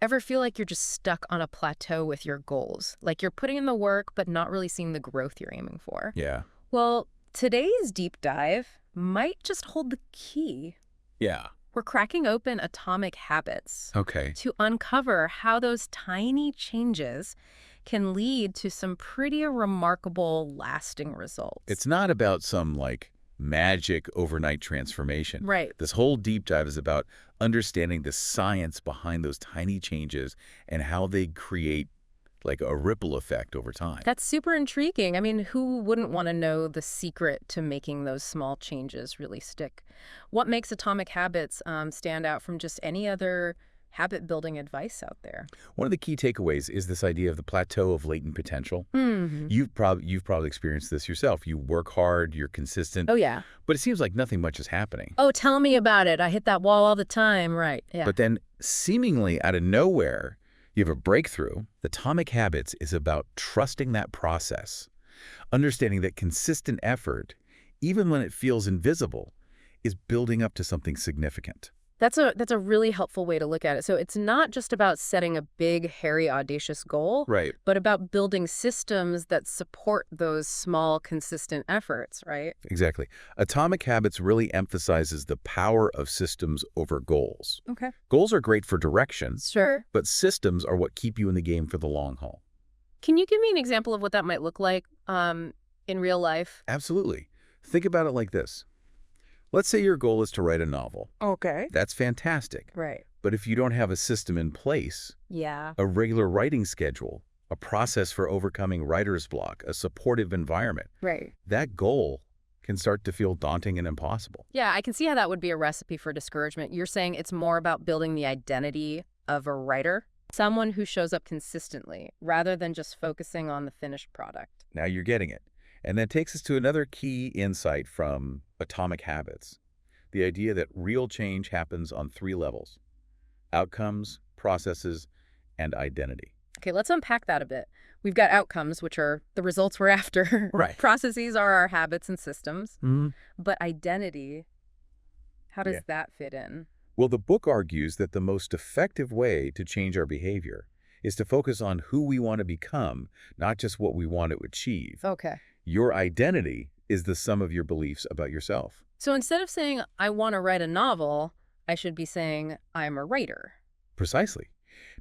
Ever feel like you're just stuck on a plateau with your goals? Like you're putting in the work, but not really seeing the growth you're aiming for? Yeah. Well, today's deep dive might just hold the key. Yeah. We're cracking open atomic habits Okay. to uncover how those tiny changes can lead to some pretty remarkable lasting results. It's not about some, like, magic overnight transformation. Right. This whole deep dive is about understanding the science behind those tiny changes and how they create, like, a ripple effect over time. That's super intriguing. I mean, who wouldn't want to know the secret to making those small changes really stick? What makes atomic habits stand out from just any other habit building advice out there? One of the key takeaways is this idea of the plateau of latent potential. Hmm. You've probably experienced this yourself. You work hard, you're consistent, Oh, yeah. but it seems like nothing much is happening. Oh, tell me about it. I hit that wall all the time. Right. Yeah. But then, seemingly out of nowhere, you have a breakthrough. The Atomic Habits is about trusting that process, understanding that consistent effort, even when it feels invisible, is building up to something significant. That's a really helpful way to look at it. So it's not just about setting a big, hairy, audacious goal, Right. but about building systems that support those small, consistent efforts, right? Exactly. Atomic Habits really emphasizes the power of systems over goals. Okay. Goals are great for direction, Sure. but systems are what keep you in the game for the long haul. Can you give me an example of what that might look like in real life? Absolutely. Think about it like this. Let's say your goal is to write a novel. Okay. That's fantastic. Right. But if you don't have a system in place, Yeah. a regular writing schedule, a process for overcoming writer's block, a supportive environment, Right. that goal can start to feel daunting and impossible. Yeah, I can see how that would be a recipe for discouragement. You're saying it's more about building the identity of a writer, someone who shows up consistently, rather than just focusing on the finished product. Now you're getting it. And that takes us to another key insight from Atomic Habits, the idea that real change happens on 3 levels: outcomes, processes, and identity. Okay, let's unpack that a bit. We've got outcomes, which are the results we're after. Right. Processes are our habits and systems. Mm-hmm. But identity, how does Yeah. that fit in? Well, the book argues that the most effective way to change our behavior is to focus on who we want to become, not just what we want to achieve. Okay. Your identity is the sum of your beliefs about yourself. So instead of saying, I want to write a novel, I should be saying, I'm a writer. Precisely.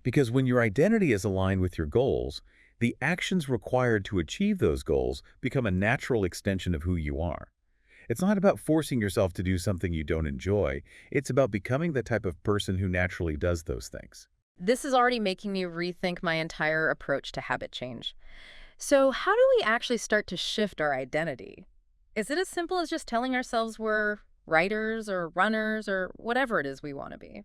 Because when your identity is aligned with your goals, the actions required to achieve those goals become a natural extension of who you are. It's not about forcing yourself to do something you don't enjoy. It's about becoming the type of person who naturally does those things. This is already making me rethink my entire approach to habit change. So how do we actually start to shift our identity? Is it as simple as just telling ourselves we're writers or runners or whatever it is we want to be?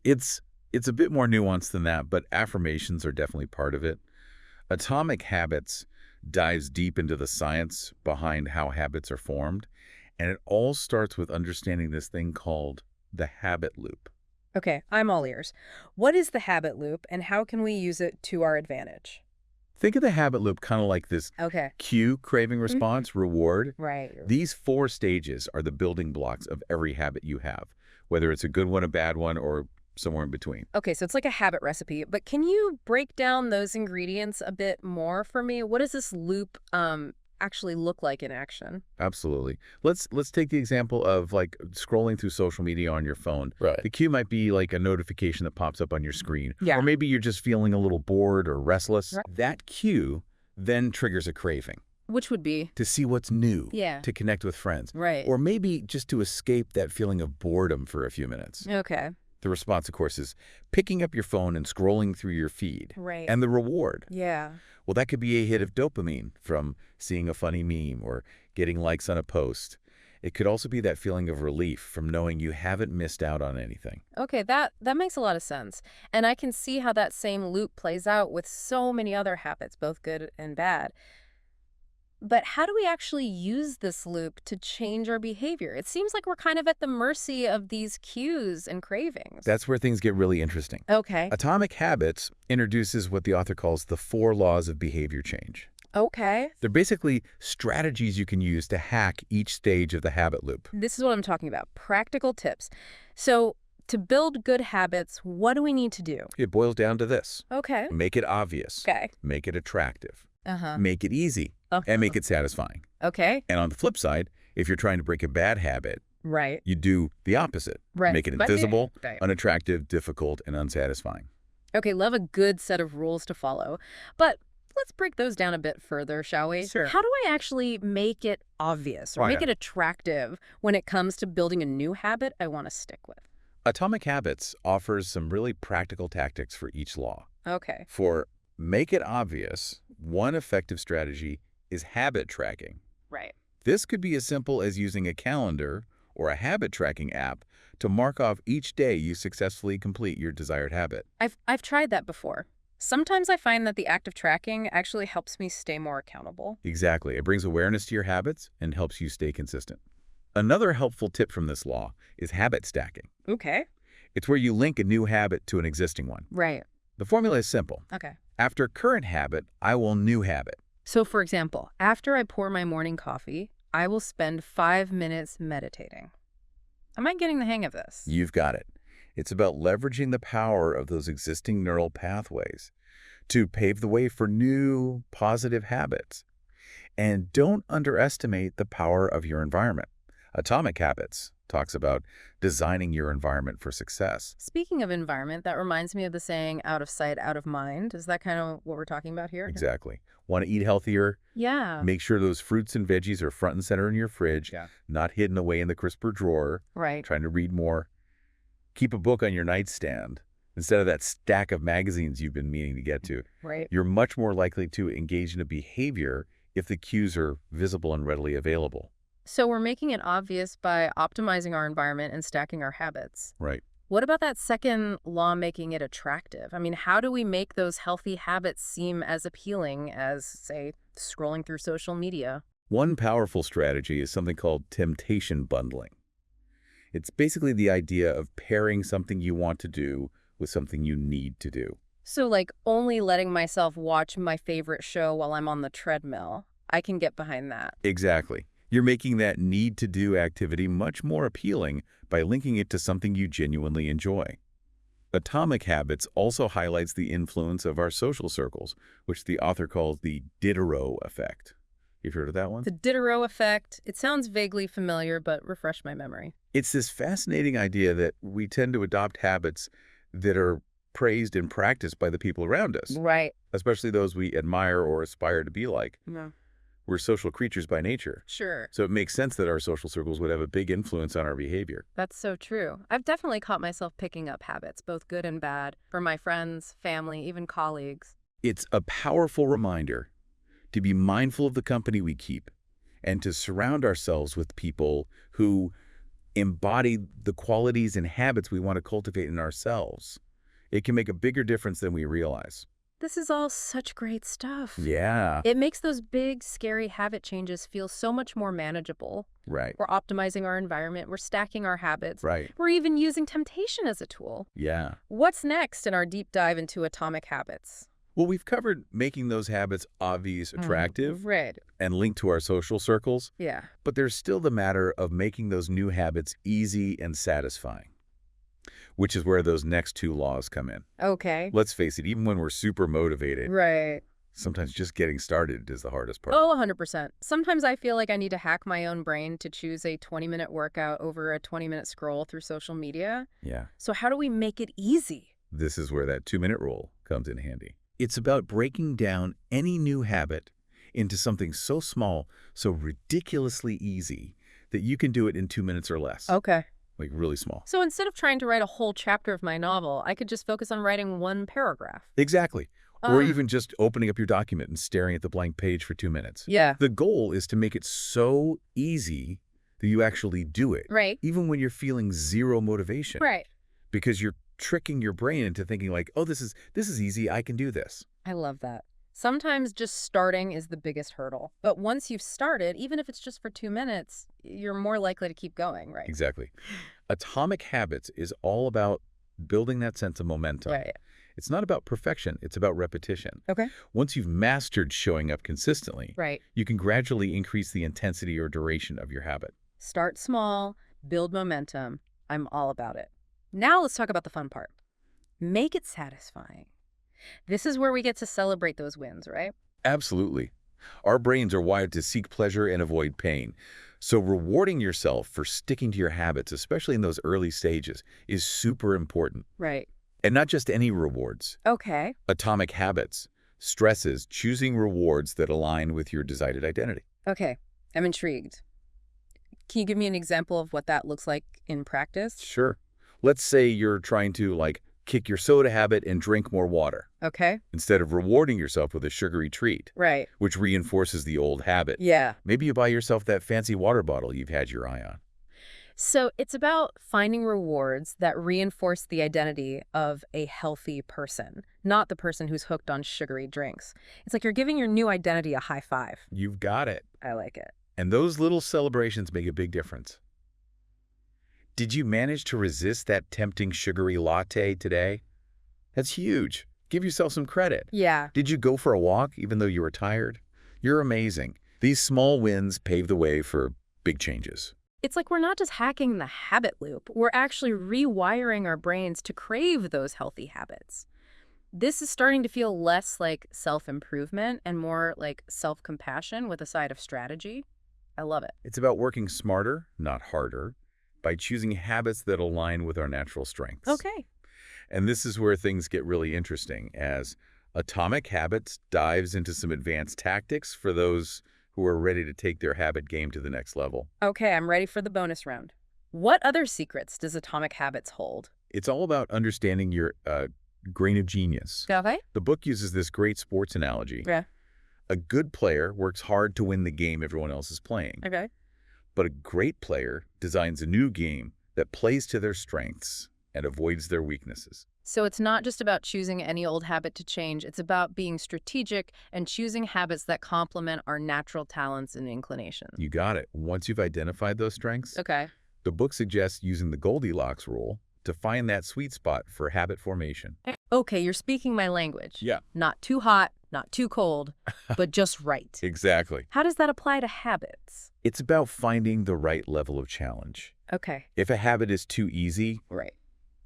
It's a bit more nuanced than that, but affirmations are definitely part of it. Atomic Habits dives deep into the science behind how habits are formed, and it all starts with understanding this thing called the habit loop. Okay, I'm all ears. What is the habit loop and how can we use it to our advantage? Think of the habit loop kind of like this Okay. cue, craving response, reward. Right. These 4 stages are the building blocks of every habit you have, whether it's a good one, a bad one, or somewhere in between. Okay, so it's like a habit recipe, but can you break down those ingredients a bit more for me? What does this loop actually look like in action? Absolutely. Let's take the example of like scrolling through social media on your phone. Right. The cue might be like a notification that pops up on your screen. Yeah. Or maybe you're just feeling a little bored or restless. Right. That cue then triggers a craving Which would be? to see what's new, Yeah. to connect with friends, Right. or maybe just to escape that feeling of boredom for a few minutes. Okay. The response, of course, is picking up your phone and scrolling through your feed. Right. And the reward, Yeah. well, that could be a hit of dopamine from seeing a funny meme or getting likes on a post. It could also be that feeling of relief from knowing you haven't missed out on anything. Okay, that makes a lot of sense. And I can see how that same loop plays out with so many other habits, both good and bad. But how do we actually use this loop to change our behavior? It seems like we're kind of at the mercy of these cues and cravings. That's where things get really interesting. Okay. Atomic Habits introduces what the author calls the 4 laws of behavior change. Okay. They're basically strategies you can use to hack each stage of the habit loop. This is what I'm talking about. Practical tips. So To build good habits, what do we need to do? It boils down to this. Okay. Make it obvious. Okay. Make it attractive. Uh-huh. Make it easy. And Uh-huh. make it satisfying. Okay. And on the flip side, if you're trying to break a bad habit, Right. you do the opposite. Right. Make it But- invisible, Right. unattractive, difficult, and unsatisfying. Okay, love a good set of rules to follow. But let's break those down a bit further, shall we? Sure. How do I actually make it obvious or Oh, make yeah. it attractive when it comes to building a new habit I want to stick with? Atomic Habits offers some really practical tactics for each law. Okay. For make it obvious, one effective strategy is habit tracking. Right. This could be as simple as using a calendar or a habit tracking app to mark off each day you successfully complete your desired habit. I've tried that before. Sometimes I find that the act of tracking actually helps me stay more accountable. Exactly. It brings awareness to your habits and helps you stay consistent. Another helpful tip from this law is habit stacking. Okay. It's where you link a new habit to an existing one. Right. The formula is simple. Okay. After current habit, I will new habit. So, for example, after I pour my morning coffee, I will spend 5 minutes meditating. Am I getting the hang of this? You've got it. It's about leveraging the power of those existing neural pathways to pave the way for new positive habits. And don't underestimate the power of your environment. Atomic Habits talks about designing your environment for success. Speaking of environment, that reminds me of the saying, out of sight, out of mind. Is that kind of what we're talking about here? Exactly. Want to eat healthier? Yeah. Make sure those fruits and veggies are front and center in your fridge, not hidden away in the crisper drawer, Right. trying to read more. Keep a book on your nightstand instead of that stack of magazines you've been meaning to get to. Right. You're much more likely to engage in a behavior if the cues are visible and readily available. So we're making it obvious by optimizing our environment and stacking our habits. Right. What about that second law, making it attractive? I mean, how do we make those healthy habits seem as appealing as, say, scrolling through social media? One powerful strategy is something called temptation bundling. It's basically the idea of pairing something you want to do with something you need to do. So, like, only letting myself watch my favorite show while I'm on the treadmill. I can get behind that. Exactly. You're making that need-to-do activity much more appealing by linking it to something you genuinely enjoy. Atomic Habits also highlights the influence of our social circles, which the author calls the Diderot effect. You've heard of that one? The Diderot effect. It sounds vaguely familiar, but refresh my memory. It's this fascinating idea that we tend to adopt habits that are praised and practiced by the people around us, Right. especially those we admire or aspire to be like. Yeah. We're social creatures by nature, Sure. so it makes sense that our social circles would have a big influence on our behavior. That's so true. I've definitely caught myself picking up habits, both good and bad, from my friends, family, even colleagues. It's a powerful reminder to be mindful of the company we keep and to surround ourselves with people who embody the qualities and habits we want to cultivate in ourselves. It can make a bigger difference than we realize. This is all such great stuff. Yeah. It makes those big, scary habit changes feel so much more manageable. Right. We're optimizing our environment. We're stacking our habits. Right. We're even using temptation as a tool. Yeah. What's next in our deep dive into atomic habits? Well, we've covered making those habits obvious, attractive, Right. and linked to our social circles, Yeah. but there's still the matter of making those new habits easy and satisfying, which is where those next two laws come in. Okay. Let's face it, even when we're super motivated, Right. sometimes just getting started is the hardest part. Oh, 100%. Sometimes I feel like I need to hack my own brain to choose a 20-minute workout over a 20-minute scroll through social media. Yeah. So how do we make it easy? This is where that 2-minute rule comes in handy. It's about breaking down any new habit into something so small, so ridiculously easy, that you can do it in 2 minutes or less. Okay. Like really small. So instead of trying to write a whole chapter of my novel, I could just focus on writing one paragraph. Exactly. Or Ah. even just opening up your document and staring at the blank page for 2 minutes. Yeah. The goal is to make it so easy that you actually do it. Right. Even when you're feeling zero motivation. Right. Because you're tricking your brain into thinking like, oh, this is easy, I can do this. I love that. Sometimes just starting is the biggest hurdle. But once you've started, even if it's just for 2 minutes, you're more likely to keep going, right? Exactly. Atomic Habits is all about building that sense of momentum. Right. It's not about perfection, it's about repetition. Okay. Once you've mastered showing up consistently, Right. you can gradually increase the intensity or duration of your habit. Start small, build momentum. I'm all about it. Now let's talk about the fun part. Make it satisfying. This is where we get to celebrate those wins, right? Absolutely. Our brains are wired to seek pleasure and avoid pain. So rewarding yourself for sticking to your habits, especially in those early stages, is super important. Right. And not just any rewards. Okay. Atomic habits stresses choosing rewards that align with your desired identity. Okay. I'm intrigued. Can you give me an example of what that looks like in practice? Sure. Let's say you're trying to, kick your soda habit and drink more water, Okay. instead of rewarding yourself with a sugary treat, Right. which reinforces the old habit. Yeah. Maybe you buy yourself that fancy water bottle you've had your eye on. So it's about finding rewards that reinforce the identity of a healthy person, not the person who's hooked on sugary drinks. It's like you're giving your new identity a high five. You've got it. I like it. And those little celebrations make a big difference. Did you manage to resist that tempting sugary latte today? That's huge. Give yourself some credit. Yeah. Did you go for a walk even though you were tired? You're amazing. These small wins pave the way for big changes. It's like we're not just hacking the habit loop, we're actually rewiring our brains to crave those healthy habits. This is starting to feel less like self-improvement and more like self-compassion with a side of strategy. I love it. It's about working smarter, not harder, by choosing habits that align with our natural strengths. Okay. And this is where things get really interesting, as Atomic Habits dives into some advanced tactics for those who are ready to take their habit game to the next level. Okay, I'm ready for the bonus round. What other secrets does Atomic Habits hold? It's all about understanding your grain of genius. Okay. The book uses this great sports analogy. Yeah. A good player works hard to win the game everyone else is playing. Okay. But a great player designs a new game that plays to their strengths and avoids their weaknesses. So it's not just about choosing any old habit to change. It's about being strategic and choosing habits that complement our natural talents and inclinations. You got it. Once you've identified those strengths, Okay. the book suggests using the Goldilocks rule to find that sweet spot for habit formation. Okay, you're speaking my language. Yeah. Not too hot, not too cold, but just right. Exactly. How does that apply to habits? It's about finding the right level of challenge. Okay. If a habit is too easy, Right.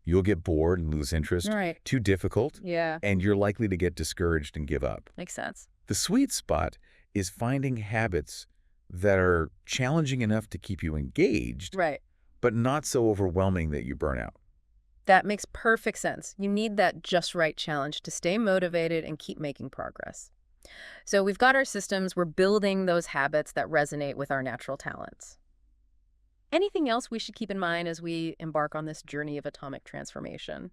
you'll get bored and lose interest. Right. Too difficult, Yeah. and you're likely to get discouraged and give up. Makes sense. The sweet spot is finding habits that are challenging enough to keep you engaged, Right. but not so overwhelming that you burn out. That makes perfect sense. You need that just right challenge to stay motivated and keep making progress. So we've got our systems. We're building those habits that resonate with our natural talents. Anything else we should keep in mind as we embark on this journey of atomic transformation?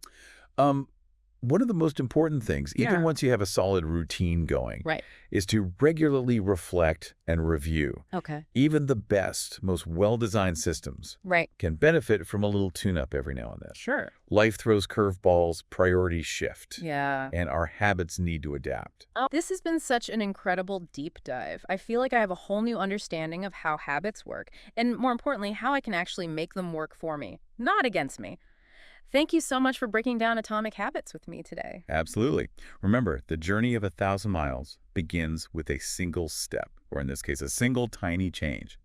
One of the most important things, even Yeah. once you have a solid routine going, Right. is to regularly reflect and review. Okay. Even the best, most well-designed systems Right. can benefit from a little tune-up every now and then. Sure. Life throws curveballs, priorities shift, Yeah. and our habits need to adapt. This has been such an incredible deep dive. I feel like I have a whole new understanding of how habits work, and more importantly, how I can actually make them work for me, not against me. Thank you so much for breaking down Atomic Habits with me today. Absolutely. Remember, the journey of 1,000 miles begins with a single step, or in this case, a single tiny change.